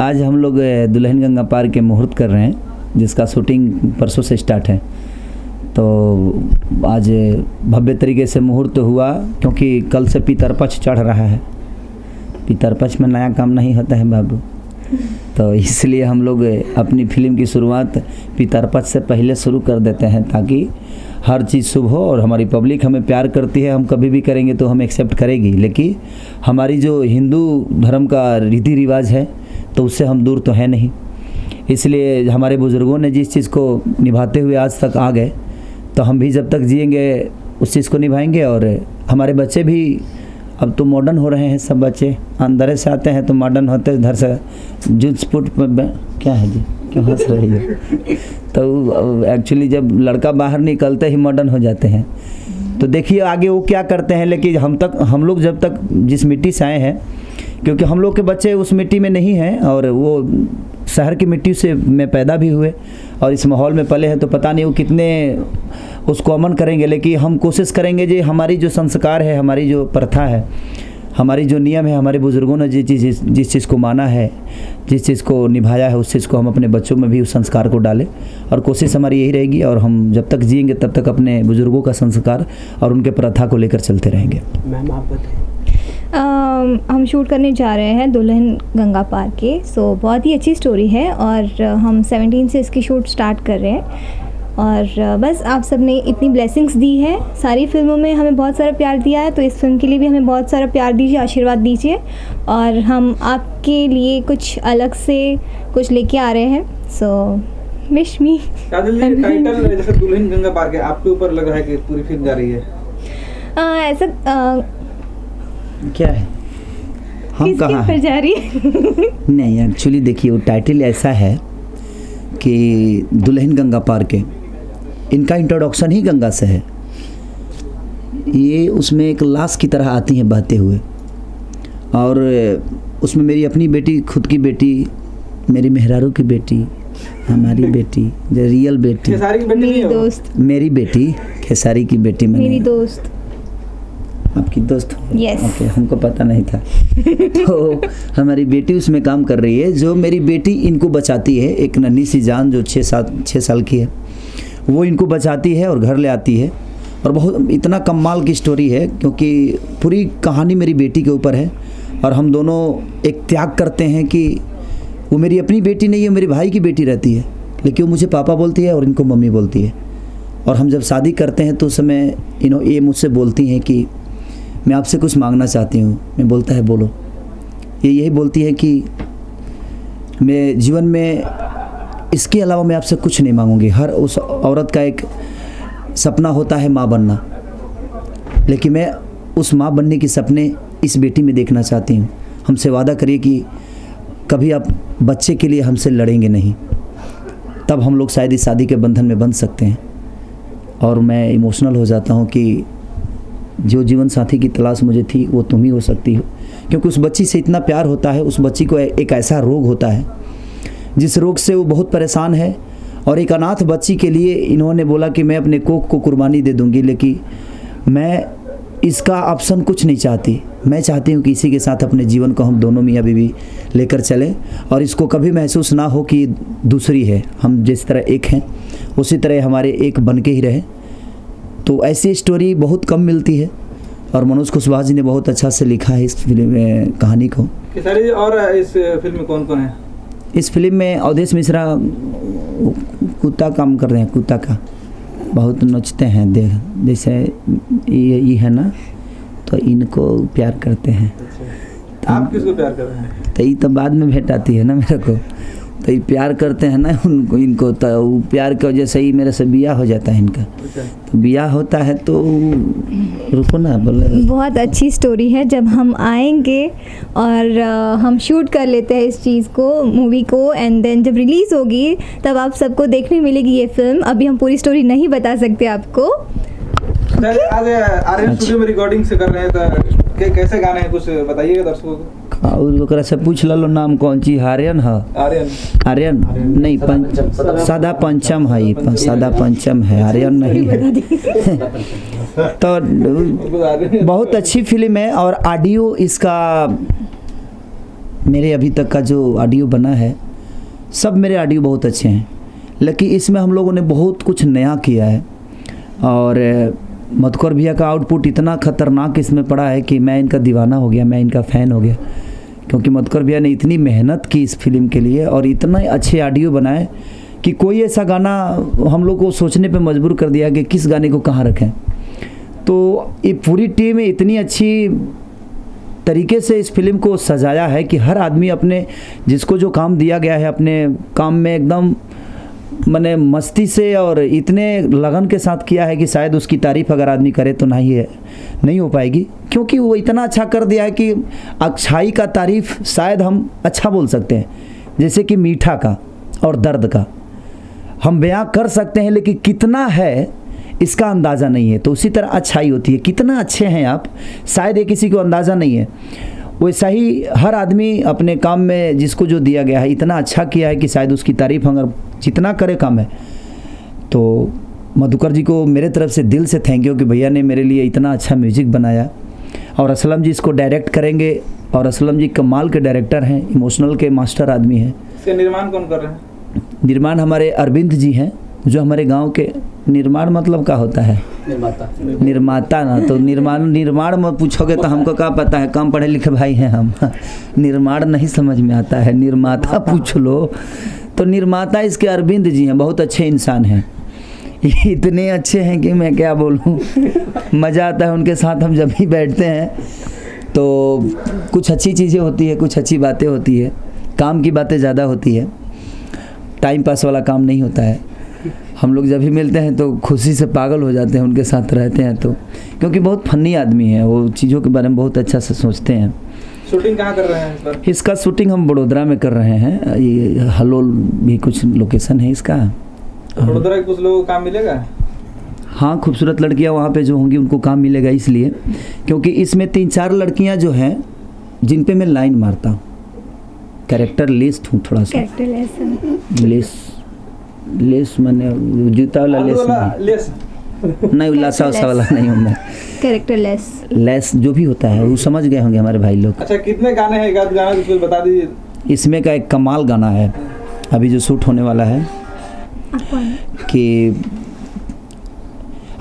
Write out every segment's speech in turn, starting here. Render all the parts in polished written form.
आज हम लोग दुल्हन गंगा पार के मुहूर्त कर रहे हैं, जिसका शूटिंग परसों से स्टार्ट है। तो आज भव्य तरीके से मुहूर्त हुआ, क्योंकि कल से पितरपक्ष चढ़ रहा है। पितरपक्ष में नया काम नहीं होता है बाबू, तो इसलिए हम लोग अपनी फिल्म की शुरुआत पितरपक्ष से पहले शुरू कर देते हैं, ताकि हर चीज़ शुभ हो। और हमारी पब्लिक हमें प्यार करती है, हम कभी भी करेंगे तो हम एक्सेप्ट करेगी, लेकिन हमारी जो हिंदू धर्म का रीति रिवाज है तो उससे हम दूर तो है नहीं। इसलिए हमारे बुज़ुर्गों ने जिस चीज़ को निभाते हुए आज तक आ गए, तो हम भी जब तक जिएंगे उस चीज़ को निभाएंगे। और हमारे बच्चे भी अब तो मॉडर्न हो रहे हैं, सब बच्चे अंदर से आते हैं तो मॉडर्न होते हैं, इधर से जींस पुट क्या है जी, क्यों हंस रही है? तो एक्चुअली जब लड़का बाहर निकलते ही मॉडर्न हो जाते हैं। तो देखिए आगे वो क्या करते हैं, लेकिन हम लोग जब तक जिस मिट्टी से आए हैं, क्योंकि हम लोग के बच्चे उस मिट्टी में नहीं हैं और वो शहर की मिट्टी से में पैदा भी हुए और इस माहौल में पले हैं, तो पता नहीं वो कितने उसको अमन करेंगे। लेकिन हम कोशिश करेंगे जी, हमारी जो संस्कार है, हमारी जो प्रथा है, हमारी जो नियम है, हमारे बुज़ुर्गों ने जिस चीज़ को माना है, जिस चीज़ को निभाया है, उस चीज़ को हम अपने बच्चों में भी उस संस्कार को डालें। और कोशिश हमारी यही रहेगी, और हम जब तक जिएंगे तब तक अपने बुज़ुर्गों का संस्कार और उनके प्रथा को लेकर चलते रहेंगे। मैम आप बताएं। हम शूट करने जा रहे हैं दुल्हन गंगा पार के, सो बहुत ही अच्छी स्टोरी है और हम 17 से इसकी शूट स्टार्ट कर रहे हैं। और बस आप सब ने इतनी ब्लेसिंग्स दी है, सारी फिल्मों में हमें बहुत सारा प्यार दिया है, तो इस फिल्म के लिए भी हमें बहुत सारा प्यार दीजिए, आशीर्वाद दीजिए। और हम आपके लिए कुछ अलग से कुछ लेके आ रहे हैं, सो विश मी। टाइटल जैसे दुल्हन गंगा पार के आपके ऊपर लग रहा है कि पूरी फिल्म जा रही है, ऐसा क्या है, हम कहाँ पर जा रही है? नहीं, एक्चुअली देखिए वो टाइटल ऐसा है कि दुल्हन गंगा पार के, इनका इंट्रोडक्शन ही गंगा से है। ये उसमें एक लाश की तरह आती हैं बहते हुए, और उसमें मेरी अपनी बेटी, खुद की बेटी, मेरी मेहरारू की बेटी, हमारी बेटी, जो रियल बेटी, मेरी दोस्त, मेरी बेटी खेसारी की बेटी, मेरी दोस्त, आपकी दोस्त? यस। ओके, हमको पता नहीं था। तो हमारी बेटी उसमें काम कर रही है, जो मेरी बेटी इनको बचाती है। एक नन्ही सी जान जो 6 साल की है, वो इनको बचाती है और घर ले आती है। और बहुत इतना कमाल की स्टोरी है, क्योंकि पूरी कहानी मेरी बेटी के ऊपर है। और हम दोनों एक त्याग करते हैं कि वो मेरी अपनी बेटी नहीं है, मेरे भाई की बेटी रहती है, लेकिन वो मुझे पापा बोलती है और इनको मम्मी बोलती है। और हम जब शादी करते हैं तो उस समय ये मुझसे बोलती हैं कि मैं आपसे कुछ मांगना चाहती हूँ। मैं बोलता है बोलो। ये यही बोलती है कि मैं जीवन में इसके अलावा मैं आपसे कुछ नहीं मांगूंगी। हर उस औरत का एक सपना होता है माँ बनना, लेकिन मैं उस माँ बनने के सपने इस बेटी में देखना चाहती हूँ। हमसे वादा करिए कि कभी आप बच्चे के लिए हमसे लड़ेंगे नहीं, तब हम लोग शायद इस शादी के बंधन में बंध सकते हैं। और मैं इमोशनल हो जाता हूँ कि जो जीवन साथी की तलाश मुझे थी वो तुम ही हो सकती हो, क्योंकि उस बच्ची से इतना प्यार होता है। उस बच्ची को एक ऐसा रोग होता है जिस रोग से वो बहुत परेशान है, और एक अनाथ बच्ची के लिए इन्होंने बोला कि मैं अपने कोख को कुर्बानी दे दूंगी, लेकिन मैं इसका ऑप्शन कुछ नहीं चाहती। मैं चाहती हूँ कि इसी के साथ अपने जीवन को हम दोनों मियाँ बीवी लेकर चलें, और इसको कभी महसूस ना हो कि दूसरी है। हम जिस तरह एक हैं उसी तरह हमारे एक बन के ही रहे। तो ऐसी स्टोरी बहुत कम मिलती है, और मनोज कुशवाहा जी ने बहुत अच्छा से लिखा है इस फिल्म में कहानी को। और इस फिल्म में कौन कौन है? इस फिल्म में अवधेश मिश्रा कुत्ता काम कर रहे हैं, कुत्ता का बहुत नचते हैं, देख जैसे ये है ना, तो इनको प्यार करते हैं। आप किसको प्यार कर रहे हैं? तो ये तो बाद में भेंट आती है ना मेरे को, तो ये प्यार करते हैं ना उनको, इनको तो प्यार की वजह से ही मेरे से बियाह हो जाता है इनका। तो बियाह होता है तो रुको ना, बोले बहुत अच्छी स्टोरी है। जब हम आएंगे और हम शूट कर लेते हैं इस चीज़ को, मूवी को, एंड देन जब रिलीज़ होगी तब आप सबको देखने मिलेगी ये फिल्म। अभी हम पूरी स्टोरी नहीं बता सकते आपको। आज आर्यन स्टूडियो में रिकॉर्डिंग से कर रहे हैं, तो कैसे गाने हैं कुछ बताइएगा दर्शकों को। और ओकरा से पूछ लो नाम कौन चीज? आर्यन है? आर्यन नहीं, सादा पंचम है, सादा पंचम है, आर्यन नहीं है। तो बहुत अच्छी फिल्म है, और ऑडियो इसका मेरे अभी तक का जो ऑडियो बना है, सब मेरे ऑडियो बहुत अच्छे हैं, लेकिन इसमें हम लोगों ने बहुत कुछ नया किया है। और मधुकर भैया का आउटपुट इतना ख़तरनाक इसमें पड़ा है कि मैं इनका दीवाना हो गया, मैं इनका फ़ैन हो गया, क्योंकि मधुकर भैया ने इतनी मेहनत की इस फिल्म के लिए और इतने अच्छे ऑडियो बनाए कि कोई ऐसा गाना हम लोग को सोचने पे मजबूर कर दिया कि किस गाने को कहाँ रखें। तो ये पूरी टीम इतनी अच्छी तरीके से इस फिल्म को सजाया है कि हर आदमी अपने जिसको जो काम दिया गया है अपने काम में एकदम मैंने मस्ती से और इतने लगन के साथ किया है कि शायद उसकी तारीफ़ अगर आदमी करे तो नहीं हो पाएगी, क्योंकि वो इतना अच्छा कर दिया है कि अच्छाई का तारीफ़ शायद हम अच्छा बोल सकते हैं, जैसे कि मीठा का और दर्द का हम बयां कर सकते हैं, लेकिन कितना है इसका अंदाज़ा नहीं है। तो उसी तरह अच्छाई होती है, कितना अच्छे हैं आप, शायद ये किसी को अंदाज़ा नहीं है। वैसा ही हर आदमी अपने काम में जिसको जो दिया गया है इतना अच्छा किया है कि शायद उसकी तारीफ़ अगर जितना करे कम है। तो मधुकर जी को मेरे तरफ से दिल से थैंक यू कि भैया ने मेरे लिए इतना अच्छा म्यूज़िक बनाया। और असलम जी इसको डायरेक्ट करेंगे, और असलम जी कमाल के डायरेक्टर हैं, इमोशनल के मास्टर आदमी हैं। इसका निर्माण कौन कर रहे हैं? निर्माण हमारे अरविंद जी हैं, जो हमारे गांव के निर्माण मतलब क्या होता है, निर्माता ना। तो निर्माण में पूछोगे तो हमको क्या पता है, कम पढ़े लिखे भाई हैं हम, निर्माण नहीं समझ में आता है, निर्माता पूछ लो। तो निर्माता इसके अरविंद जी हैं, बहुत अच्छे इंसान हैं, इतने अच्छे हैं कि मैं क्या बोलूं। मज़ा आता है उनके साथ हम जब भी बैठते हैं तो कुछ अच्छी चीज़ें होती है, कुछ अच्छी बातें होती है, काम की बातें ज़्यादा होती है, टाइम पास वाला काम नहीं होता है। हम लोग जब भी मिलते हैं तो खुशी से पागल हो जाते हैं उनके साथ रहते हैं तो, क्योंकि बहुत फनी आदमी है, वो चीज़ों के बारे में बहुत अच्छा से सोचते हैं। शूटिंग कहाँ कर रहे हैं इस बार? इसका शूटिंग हम बड़ोदरा में कर रहे हैं, ये हलोल भी कुछ लोकेशन है इसका। बड़ोदरा के कुछ लोगों को काम मिलेगा? हाँ, खूबसूरत लड़कियां वहाँ पे जो होंगी उनको काम मिलेगा, इसलिए क्योंकि इसमें 3-4 लड़कियां जो हैं जिन पे मैं लाइन मारता हूँ, कैरेक्टर लेस हूँ थोड़ा सा, लेस मैंने जूता वाला लेस नहीं, उल्लासा उसा वाला नहीं हूँ मैं, कैरेक्टर लेस जो भी होता है वो समझ गए होंगे हमारे भाई लोग। अच्छा, कितने गाने हैं? एक आध गाना कुछ बता दीजिए। इसमें का एक कमाल गाना है अभी जो शूट होने वाला है कि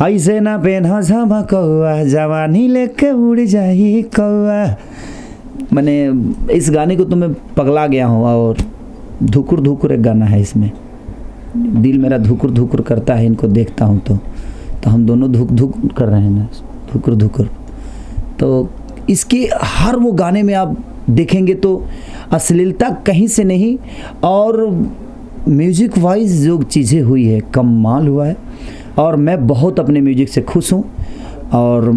ऐसे ना पेन्हा झमा कौआ जवानी लेके उड़ जाही कौआ। मैंने इस गाने को तो मैं पगला गया हूँ, और धुकुर धुकुर एक गाना है इसमें, दिल मेरा धुकुर धुकुर करता है इनको देखता हूँ तो हम दोनों धुक धुक कर रहे हैं ना, धुकुर धुकुर। तो इसके हर वो गाने में आप देखेंगे तो अश्लीलता कहीं से नहीं, और म्यूज़िक वाइज जो चीज़ें हुई है कमाल हुआ है, और मैं बहुत अपने म्यूज़िक से खुश हूँ। और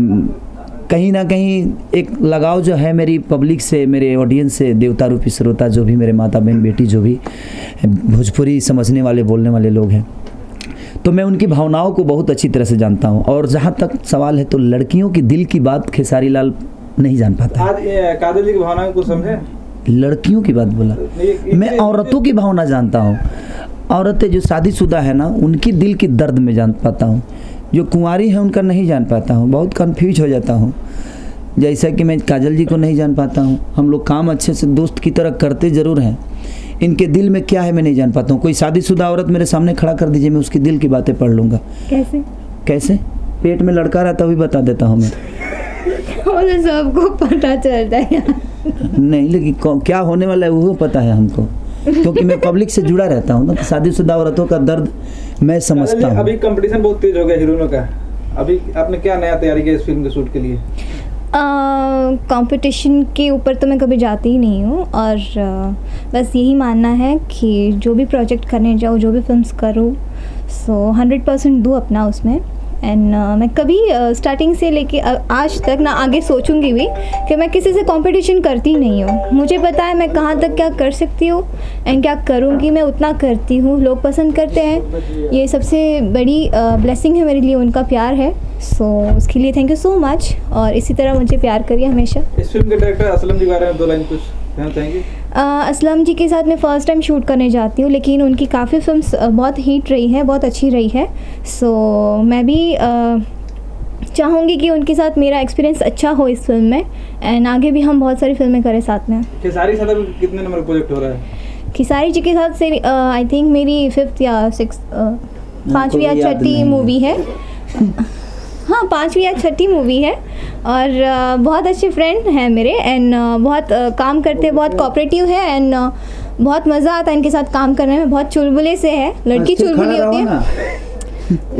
कहीं ना कहीं एक लगाव जो है मेरी पब्लिक से, मेरे ऑडियंस से, देवता रूपी श्रोता जो भी मेरे माता बहन बेटी जो भी भोजपुरी समझने वाले बोलने वाले लोग हैं, तो मैं उनकी भावनाओं को बहुत अच्छी तरह से जानता हूँ। और जहाँ तक सवाल है तो लड़कियों की दिल की बात खेसारी लाल नहीं जान पाता। आज काजल जी की भावनाओं को समझे? लड़कियों की बात बोला, मैं औरतों की भावना जानता हूँ। औरतें जो शादीशुदा है ना, उनकी दिल की दर्द में जान पाता हूँ, जो कुंवारी है उनका नहीं जान पाता हूँ, बहुत कंफ्यूज हो जाता हूँ। जैसा कि मैं काजल जी को नहीं जान पाता हूँ, हम लोग काम अच्छे से दोस्त की तरह करते ज़रूर हैं, इनके दिल में क्या है मैं नहीं जान पाता हूँ। कोई शादीशुदा औरत मेरे सामने खड़ा कर दीजिए, मैं उसकी दिल की बातें पढ़ लूँगा। कैसे पेट में लड़का रहता भी बता देता हूँ मैं। सबको पता चलता है नहीं, लेकिन क्या होने वाला है वो पता है हमको, क्योंकि मैं पब्लिक से जुड़ा रहता हूँ ना, तो शादीशुदा औरतों का दर्द मैं समझता हूँ। अभी कंपटीशन बहुत तेज हो गया हीरोइनों का, अभी आपने क्या नया तैयारी किया इस फिल्म के शूट के लिए? कंपटीशन के ऊपर तो मैं कभी जाती ही नहीं हूँ, और बस यही मानना है कि जो भी प्रोजेक्ट करने जाऊँ, जो भी फिल्म्स करूँ, सो 100% दूँ अपना उसमें। एंड मैं कभी स्टार्टिंग से लेके आज तक ना आगे सोचूंगी भी कि मैं किसी से कंपटीशन करती नहीं हूँ। मुझे पता है मैं कहाँ तक क्या कर सकती हूँ एंड क्या करूँगी, मैं उतना करती हूँ। लोग पसंद करते हैं, ये सबसे बड़ी ब्लेसिंग है मेरे लिए, उनका प्यार है। सो उसके लिए थैंक यू सो मच, और इसी तरह मुझे प्यार करिए हमेशा। इस फिल्म के डायरेक्टर असलम जी के बारे में 2 लाइन कुछ कहना चाहेंगे? असलम जी के साथ मैं फ़र्स्ट टाइम शूट करने जाती हूँ, लेकिन उनकी काफ़ी फिल्म्स बहुत हिट रही हैं, बहुत अच्छी रही है। सो मैं भी चाहूँगी कि उनके साथ मेरा एक्सपीरियंस अच्छा हो इस फिल्म में, एंड आगे भी हम बहुत सारी फिल्में करें साथ में। खेसारी साहब का कितने नंबर प्रोजेक्ट हो रहा है? खेसारी जी के साथ से आई थिंक मेरी 5th या 6th 5वीं या 6ठी मूवी है। हाँ, 5वीं या 6ठी मूवी है, और बहुत अच्छे फ्रेंड हैं मेरे, एंड बहुत काम करते हैं, बहुत कोऑपरेटिव है, एंड बहुत मज़ा आता है इनके साथ काम करने में। बहुत चुलबुले से है, लड़की चुलबुली होती है,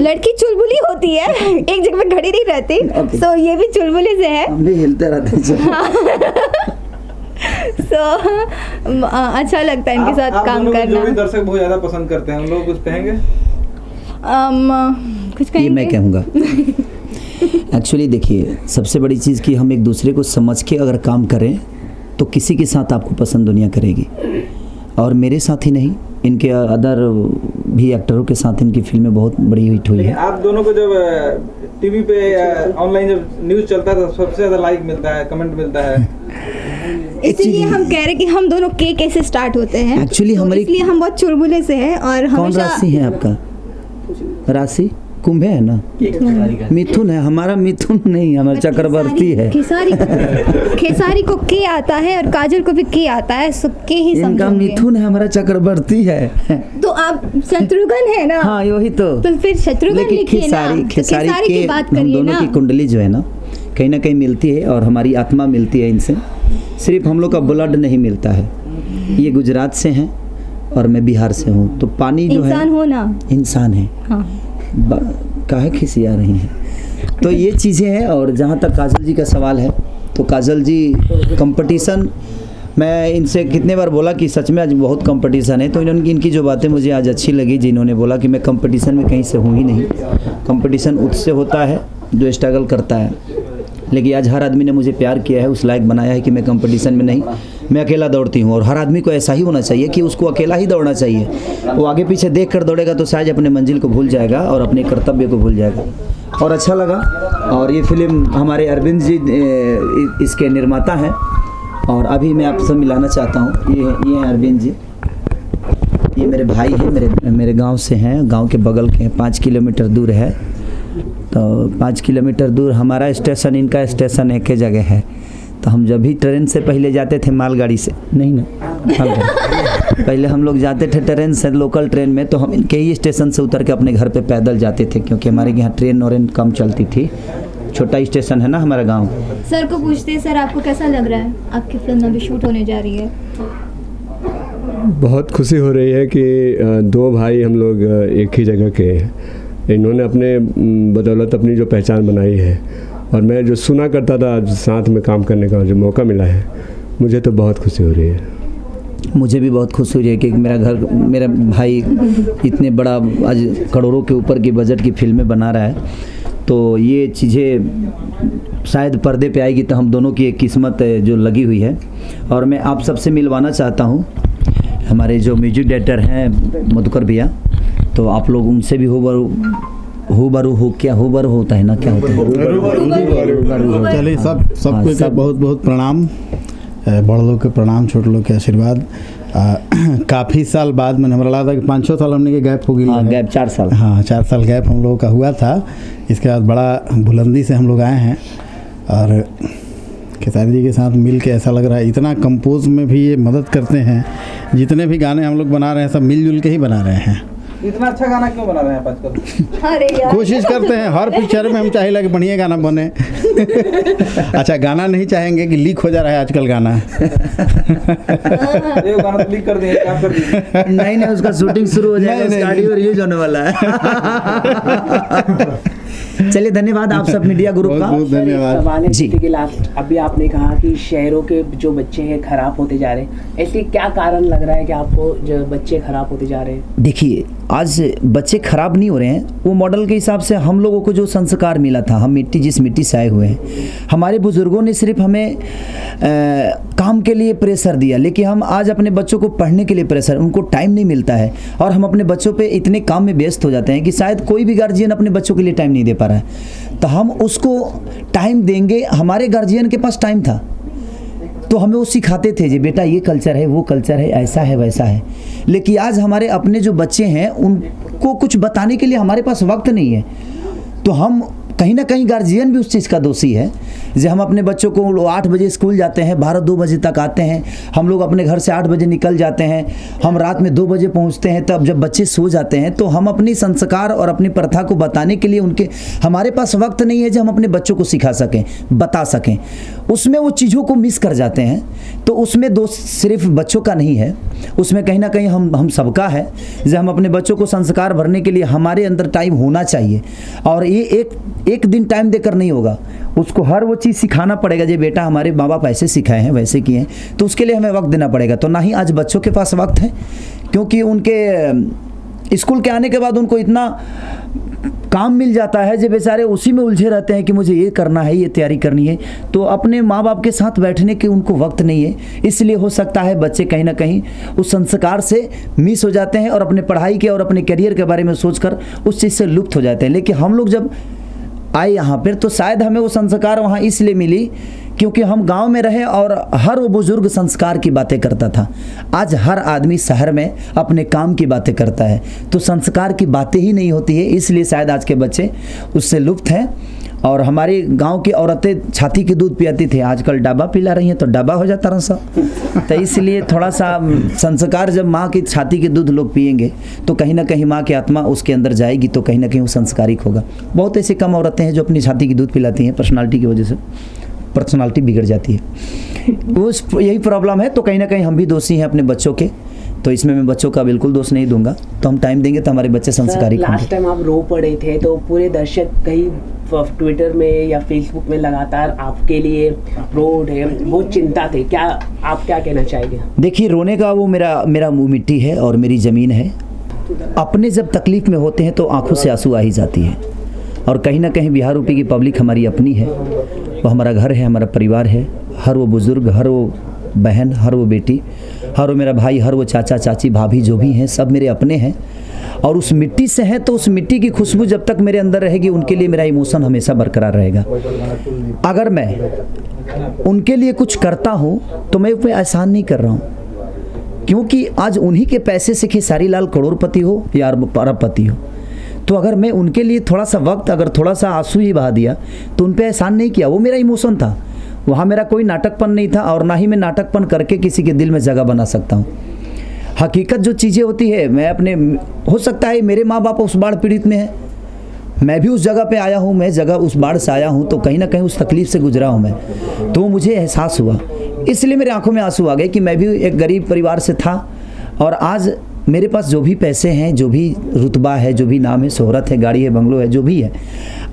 लड़की चुलबुली होती है, एक जगह पे खड़ी नहीं रहती, तो ये भी चुलबुले से है, हम भी हिलते रहते हैं। अच्छा लगता है इनके साथ काम जो करना। भी दर्शक बहुत ज्यादा पसंद करते हैं, उन लोग कुछ कहेंगे? कुछ कहेंगे? ये मैं कहूँगा। एक्चुअली देखिए, सबसे बड़ी चीज़ कि हम एक दूसरे को समझ के अगर काम करें तो किसी के साथ आपको पसंद दुनिया करेगी, और मेरे साथ ही नहीं, इनके अदर भी एक्टरों के साथ इनकी फिल्में बहुत बड़ी हिट हुई है। आप दोनों को जब टीवी पे ऑनलाइन जब न्यूज़ चलता है तो सबसे ज़्यादा लाइक मिलता है, कमेंट मिलता है। इसीलिए हम कह रहे कि हम दोनों के कैसे स्टार्ट होते हैं। एक्चुअली तो हमारी इसलिए हम बहुत चुलबुले से हैं, और कौन हमेशा राशि है आपका? राशि कुंभ है ना? मिथुन है हमारा। मिथुन नहीं, हमारा चक्रवर्ती है। खेसारी को के आता है और काजल को भी के आता है, सो के ही इनका समझोगे। मिथुन है, हमारा चक्रवर्ती है। तो आप शत्रुघ्न है ना? हाँ, वही तो फिर शत्रुघ्न लेकिन लिखिए ना, तो खेसारी की के बात हम करिए दोनों ना। की कुंडली जो है ना कहीं मिलती है, और हमारी आत्मा मिलती है इनसे। सिर्फ हम लोग का ब्लड नहीं मिलता है। ये गुजरात से हैं और मैं बिहार से हूँ, तो पानी जो है इंसान हो ना, इंसान है। हाँ। काहे खिसिया रही हैं? तो ये चीज़ें हैं। और जहाँ तक काजल जी का सवाल है, तो काजल जी कंपटीशन, मैं इनसे कितने बार बोला कि सच में आज बहुत कंपटीशन है, तो इनकी जो बातें मुझे आज अच्छी लगी, जिन्होंने बोला कि मैं कंपटीशन में कहीं से हूँ ही नहीं। कंपटीशन उससे होता है जो स्ट्रगल करता है, लेकिन आज हर आदमी ने मुझे प्यार किया है, उस लायक बनाया है कि मैं कंपटीशन में नहीं, मैं अकेला दौड़ती हूँ। और हर आदमी को ऐसा ही होना चाहिए कि उसको अकेला ही दौड़ना चाहिए। वो आगे पीछे देख कर दौड़ेगा तो शायद अपने मंजिल को भूल जाएगा और अपने कर्तव्य को भूल जाएगा। और अच्छा लगा। और ये फिल्म हमारे अरविंद जी इसके निर्माता हैं, और अभी मैं आपसे मिलाना चाहता हूँ, ये हैं अरविंद जी। ये मेरे भाई हैं, मेरे गाँव से हैं, गाँव के बगल के हैं, 5 किलोमीटर दूर है। तो 5 किलोमीटर दूर हमारा स्टेशन, इनका स्टेशन एक ही जगह है। तो हम जब भी ट्रेन से पहले जाते थे, मालगाड़ी से नहीं ना, मालगाड़ी पहले हम लोग जाते थे ट्रेन से, लोकल ट्रेन में, तो हम इनके ही स्टेशन से उतर के अपने घर पे पैदल जाते थे, क्योंकि हमारे यहाँ ट्रेन और कम चलती थी। छोटा स्टेशन है ना हमारा गाँव। सर को पूछते हैं, सर आपको कैसा लग रहा है, आपकी फिल्म अभी शूट होने जा रही है? बहुत खुशी हो रही है कि 2 भाई हम लोग एक ही जगह के हैं। इन्होंने अपने बदौलत अपनी जो पहचान बनाई है, और मैं जो सुना करता था, साथ में काम करने का जो मौका मिला है, मुझे तो बहुत खुशी हो रही है। मुझे भी बहुत खुशी हो रही है कि मेरा भाई इतने बड़ा आज करोड़ों के ऊपर की बजट की फिल्में बना रहा है। तो ये चीज़ें शायद पर्दे पे आएगी, तो हम दोनों की एक किस्मत जो लगी हुई है। और मैं आप सबसे मिलवाना चाहता हूँ हमारे जो म्यूजिक डायरेक्टर हैं मधुकर भैया, तो आप लोग उनसे भी होबरू होता है ना, क्या होता है? चलिए सबको बहुत बहुत प्रणाम, बड़ लोग के प्रणाम, छोटे लोग के आशीर्वाद। काफ़ी साल बाद मैंने हमरा लगा था कि 5-6 साल हमने के गैप हो गई। हाँ, गैप 4 साल। हाँ, 4 साल गैप हम लोगों का हुआ था। इसके बाद बड़ा बुलंदी से हम लोग आए हैं, और खेसारी जी के साथ मिल के ऐसा लग रहा है, इतना कंपोज में भी ये मदद करते हैं। जितने भी गाने हम लोग बना रहे हैं, सब मिलजुल के ही बना रहे हैं। इतना अच्छा गाना क्यों बना रहे हैं आजकल? अरे यार, कोशिश करते हैं हर पिक्चर में हम चाहिए कि बढ़िया गाना बने। अच्छा, गाना नहीं चाहेंगे कि लीक हो जा रहा है आजकल गाना। ये गाना तो लीक कर दिए, क्या कर दिए? नहीं, उसका शूटिंग शुरू हो जाएगा, उसका ऑडियो रिलीज होने वाला है। चलिए, धन्यवाद आप सब मीडिया ग्रुप का। बहुत धन्यवाद जी। अभी आपने कहा कि शहरों के जो बच्चे हैं खराब होते जा रहे हैं, ऐसे क्या कारण लग रहा है कि आपको जो बच्चे खराब होते जा रहे हैं? देखिए, आज बच्चे खराब नहीं हो रहे हैं, वो मॉडल के हिसाब से हम लोगों को जो संस्कार मिला था, हम जिस मिट्टी से आए हुए हैं, हमारे बुजुर्गों ने सिर्फ हमें काम के लिए प्रेशर दिया, लेकिन हम आज अपने बच्चों को पढ़ने के लिए प्रेशर, उनको टाइम नहीं मिलता है, और हम अपने बच्चों पे इतने काम में व्यस्त हो जाते हैं कि शायद कोई भी गार्जियन अपने बच्चों के लिए टाइम नहीं दे पा रहा है। तो हम उसको टाइम देंगे, हमारे गार्जियन के पास टाइम था, तो हमें वो सिखाते थे, जी बेटा ये कल्चर है, वो कल्चर है, ऐसा है, वैसा है। लेकिन आज हमारे अपने जो बच्चे हैं, उनको कुछ बताने के लिए हमारे पास वक्त नहीं है, तो हम कहीं ना कहीं गार्जियन भी उस चीज़ का दोषी है। जैसे हम अपने बच्चों को 8 बजे स्कूल जाते हैं, 12-2 बजे तक आते हैं, हम लोग अपने घर से 8 बजे निकल जाते हैं, हम रात में 2 बजे पहुंचते हैं, तब जब बच्चे सो जाते हैं तो हम अपनी संस्कार और अपनी प्रथा को बताने के लिए हमारे पास वक्त नहीं है जो हम अपने बच्चों को सिखा सकें, बता सकें। उसमें वो चीज़ों को मिस कर जाते हैं। तो उसमें दोष सिर्फ बच्चों का नहीं है, उसमें कहीं ना कहीं हम सबका है। जैसे हम अपने बच्चों को संस्कार भरने के लिए हमारे अंदर टाइम होना चाहिए, और ये एक दिन टाइम देकर नहीं होगा, उसको हर वो चीज़ सिखाना पड़ेगा। जो बेटा हमारे माँ बाप ऐसे सिखाए हैं, वैसे किए हैं, तो उसके लिए हमें वक्त देना पड़ेगा। तो ना ही आज बच्चों के पास वक्त है, क्योंकि उनके स्कूल के आने के बाद उनको इतना काम मिल जाता है जो बेचारे उसी में उलझे रहते हैं कि मुझे ये करना है, ये तैयारी करनी है। तो अपने माँ बाप के साथ बैठने के उनको वक्त नहीं है। इसलिए हो सकता है बच्चे कहीं ना कहीं उस संस्कार से मिस हो जाते हैं और अपने पढ़ाई के और अपने करियर के बारे में सोचकर उस चीज़ से लुप्त हो जाते हैं। लेकिन हम लोग जब आए यहाँ पर तो शायद हमें वो संस्कार वहाँ इसलिए मिली क्योंकि हम गांव में रहे और हर वो बुजुर्ग संस्कार की बातें करता था। आज हर आदमी शहर में अपने काम की बातें करता है, तो संस्कार की बातें ही नहीं होती है। इसलिए शायद आज के बच्चे उससे लुप्त हैं। और हमारे गांव की औरतें छाती की दूध पियाती थी, आजकल डब्बा पिला रही हैं, तो डब्बा हो जाता रहा सब। तो इसलिए थोड़ा सा संस्कार, जब माँ की छाती के दूध लोग पिएंगे तो कहीं ना कहीं माँ की आत्मा उसके अंदर जाएगी, तो कहीं ना कहीं वो संस्कारिक होगा। बहुत ऐसी कम औरतें हैं जो अपनी छाती की दूध पिलाती हैं, पर्सनालिटी की वजह से पर्सनालिटी बिगड़ जाती है। उस यही प्रॉब्लम है। तो कहीं ना कहीं हम भी दोषी हैं अपने बच्चों के, तो इसमें मैं बच्चों का बिल्कुल दोष नहीं दूंगा। तो हम टाइम देंगे तो हमारे बच्चे संस्कारिक होंगे। लास्ट टाइम आप रो पड़े थे तो पूरे दर्शक कहीं ट्विटर में या फेसबुक में लगातार आपके लिए रोड है, बहुत चिंता थे। क्या आप क्या कहना चाहेंगे? देखिए, रोने का वो मेरा मुँह मिट्टी है और मेरी ज़मीन है। अपने जब तकलीफ़ में होते हैं तो आंखों से आंसू आ ही जाती है। और कहीं ना कहीं बिहार यूपी की पब्लिक हमारी अपनी है, वो हमारा घर है, हमारा परिवार है। हर वो बुज़ुर्ग, हर वो बहन, हर वो बेटी, हर वो मेरा भाई, हर वो चाचा चाची भाभी जो भी हैं, सब मेरे अपने हैं और उस मिट्टी से हैं। तो उस मिट्टी की खुशबू जब तक मेरे अंदर रहेगी, उनके लिए मेरा इमोशन हमेशा बरकरार रहेगा। अगर मैं उनके लिए कुछ करता हूँ तो मैं उसमें एहसान नहीं कर रहा हूँ, क्योंकि आज उन्हीं के पैसे से खेसारी लाल करोड़पति हो या अरबपति हो। तो अगर मैं उनके लिए थोड़ा सा वक्त, अगर थोड़ा सा आंसू ही बहा दिया तो उन पे एहसान नहीं किया। वो मेरा इमोशन था, वहाँ मेरा कोई नाटकपन नहीं था और ना ही मैं नाटकपन करके किसी के दिल में जगह बना सकता हूँ। हकीकत जो चीज़ें होती है, मैं अपने, हो सकता है मेरे माँ बाप उस बाढ़ पीड़ित में है, मैं भी उस जगह पे आया हूँ, मैं जगह उस बाढ़ से आया हूँ, तो कहीं ना कहीं उस तकलीफ़ से गुजरा हूँ मैं, तो मुझे एहसास हुआ। इसलिए मेरे आंखों में आंसू आ गए कि मैं भी एक गरीब परिवार से था और आज मेरे पास जो भी पैसे हैं, जो भी रुतबा है, जो भी नाम है, शोहरत है, गाड़ी है, बंगलो है, जो भी है,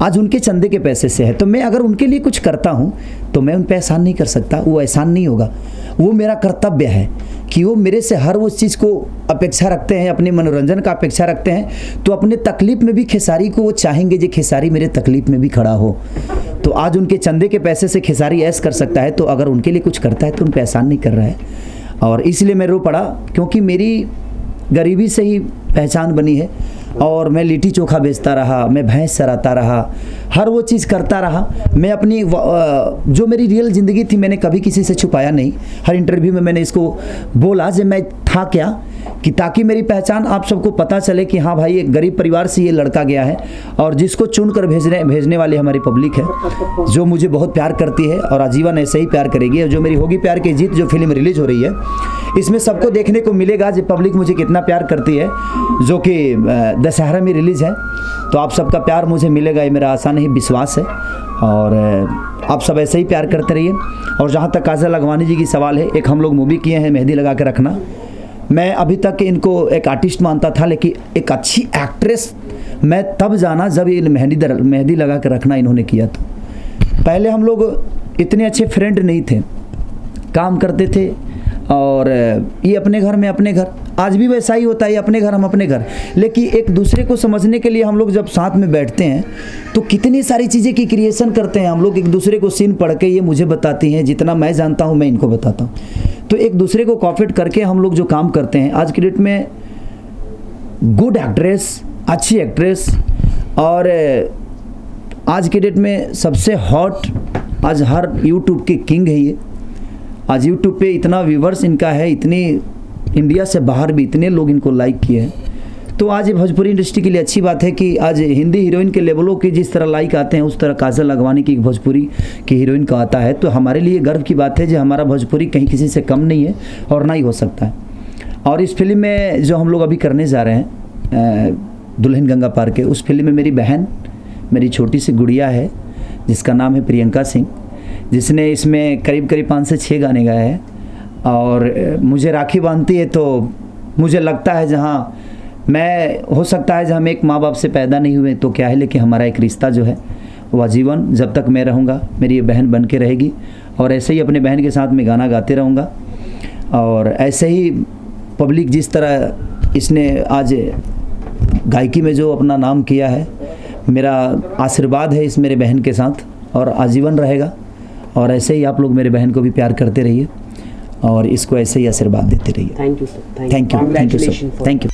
आज उनके चंदे के पैसे से है। तो मैं अगर उनके लिए कुछ करता हूँ तो मैं उन पर एहसान नहीं कर सकता, वो एहसान नहीं होगा। वो मेरा कर्तव्य है कि वो मेरे से हर वो चीज़ को अपेक्षा रखते हैं, अपने मनोरंजन का अपेक्षा रखते हैं, तो अपने तकलीफ़ में भी खेसारी को वो चाहेंगे जो खेसारी मेरे तकलीफ़ में भी खड़ा हो। तो आज उनके चंदे के पैसे से खेसारी ऐश कर सकता है, तो अगर उनके लिए कुछ करता है तो उन पर एहसान नहीं कर रहा है। और इसलिए मैं रो पड़ा, क्योंकि मेरी गरीबी से ही पहचान बनी है और मैं लिट्टी चोखा बेचता रहा, मैं भैंस चराता रहा, हर वो चीज़ करता रहा। मैं अपनी जो मेरी रियल ज़िंदगी थी मैंने कभी किसी से छुपाया नहीं। हर इंटरव्यू में मैंने इसको बोला कि मैं था क्या, कि ताकि मेरी पहचान आप सबको पता चले कि हाँ भाई, एक गरीब परिवार से ये लड़का गया है और जिसको चुन कर भेजने वाली हमारी पब्लिक है, जो मुझे बहुत प्यार करती है और आजीवन ऐसे ही प्यार करेगी। और जो मेरी होगी प्यार की जीत, जो फिल्म रिलीज हो रही है, इसमें सबको देखने को मिलेगा जो पब्लिक मुझे कितना प्यार करती है, जो कि दशहरा में रिलीज़ है। तो आप सबका प्यार मुझे मिलेगा, ये मेरा आसान ही विश्वास है और आप सब ऐसे ही प्यार करते रहिए। और जहाँ तक काजल अगवानी जी की सवाल है, एक हम लोग मूवी किए हैं मेहंदी लगा के रखना। मैं अभी तक इनको एक आर्टिस्ट मानता था, लेकिन एक अच्छी एक्ट्रेस मैं तब जाना जब ये मेहंदी लगा के रखना इन्होंने किया। तो पहले हम लोग इतने अच्छे फ्रेंड नहीं थे, काम करते थे और ये अपने घर में अपने घर, आज भी वैसा ही होता है, अपने घर हम अपने घर। लेकिन एक दूसरे को समझने के लिए हम लोग जब साथ में बैठते हैं तो कितनी सारी चीज़ें की क्रिएशन करते हैं हम लोग। एक दूसरे को सीन पढ़ के ये मुझे बताती हैं, जितना मैं जानता हूँ मैं इनको बताता हूँ। तो एक दूसरे को कॉपरेट करके हम लोग जो काम करते हैं, आज की डेट में गुड एक्ट्रेस, अच्छी एक्ट्रेस और आज की डेट में सबसे हॉट, आज हर यूट्यूब के किंग है ये। आज यूट्यूब पे इतना व्यूवर्स इनका है, इतनी इंडिया से बाहर भी इतने लोग इनको लाइक किए हैं। तो आज ये भोजपुरी इंडस्ट्री के लिए अच्छी बात है कि आज हिंदी हीरोइन के लेवलों के जिस तरह लाइक आते हैं, उस तरह काजल अगवानी की भोजपुरी की हीरोइन का आता है। तो हमारे लिए गर्व की बात है जो हमारा भोजपुरी कहीं किसी से कम नहीं है और ना ही हो सकता है। और इस फिल्म में जो हम लोग अभी करने जा रहे हैं दुल्हन गंगा पार के, उस फिल्म में मेरी बहन, मेरी छोटी सी गुड़िया है जिसका नाम है प्रियंका सिंह, जिसने इसमें करीब 5 से 6 गाने गाए हैं। और मुझे राखी बांधती है तो मुझे लगता है जहाँ मैं, हो सकता है जब हम एक माँ बाप से पैदा नहीं हुए तो क्या है, लेकिन हमारा एक रिश्ता जो है वो आजीवन, जब तक मैं रहूँगा मेरी ये बहन बन के रहेगी। और ऐसे ही अपने बहन के साथ मैं गाना गाते रहूँगा। और ऐसे ही पब्लिक जिस तरह इसने आज गायकी में जो अपना नाम किया है, मेरा आशीर्वाद है इस मेरे बहन के साथ और आजीवन रहेगा। और ऐसे ही आप लोग मेरे बहन को भी प्यार करते रहिए और इसको ऐसे ही आशीर्वाद देते रहिए। Thank you sir, thank you sir, thank you.